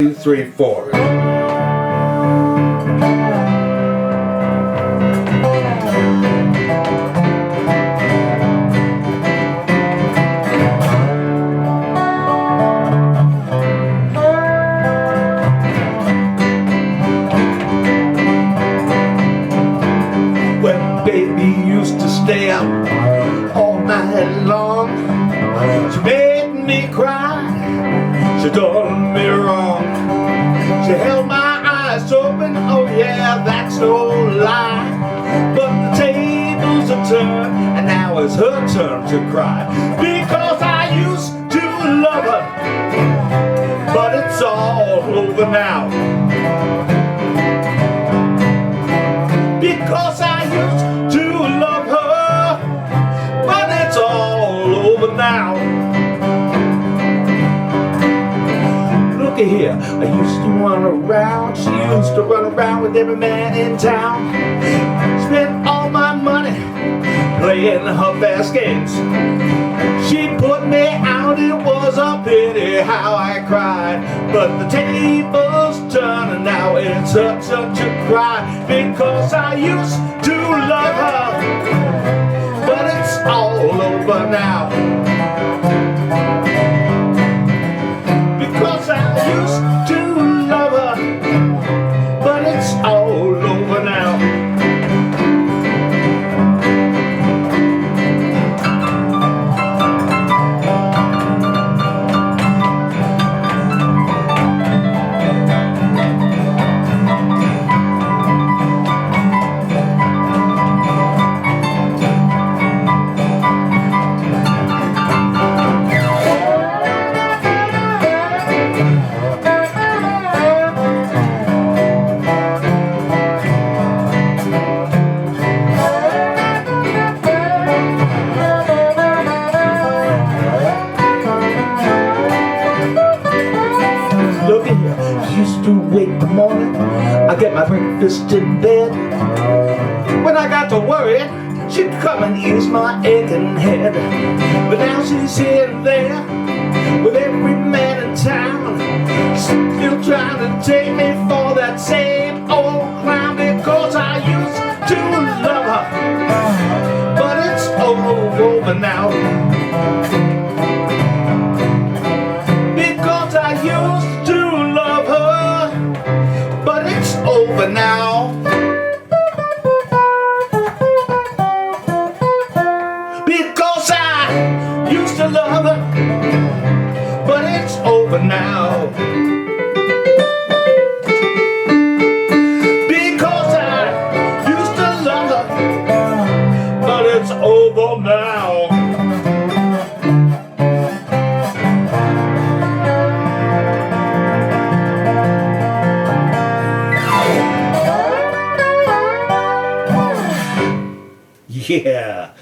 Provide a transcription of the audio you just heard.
2, 3, 4. When baby used to stay up all night long, she made me cry, she done me wrong. She held my eyes open, oh yeah, that's no lie. But the tables are turned, and now it's her turn to cry. Because I used to love her, but it's all over now. Because I used to love her, but it's all over now. Look at here, I used to run around, she used to run around with every man in town. Spent all my money playing her fast games. She put me out, it was a pity how I cried. But the tables turned and now it's such a cry. Because I used to love her, but it's all over now. Because I used to love her, but it's all over now. Look at here, I used to wake in the morning, I get my breakfast in bed. When I got to worry, she'd come and ease my aching head. But now she's here and there, with every man in town, still trying to take me for that same old clown. Because I used to love her, but it's all over now. Because I used to love her, but it's over now. Because I used to love her, but it's over now. Because I used to love her, but it's over now. Yeah.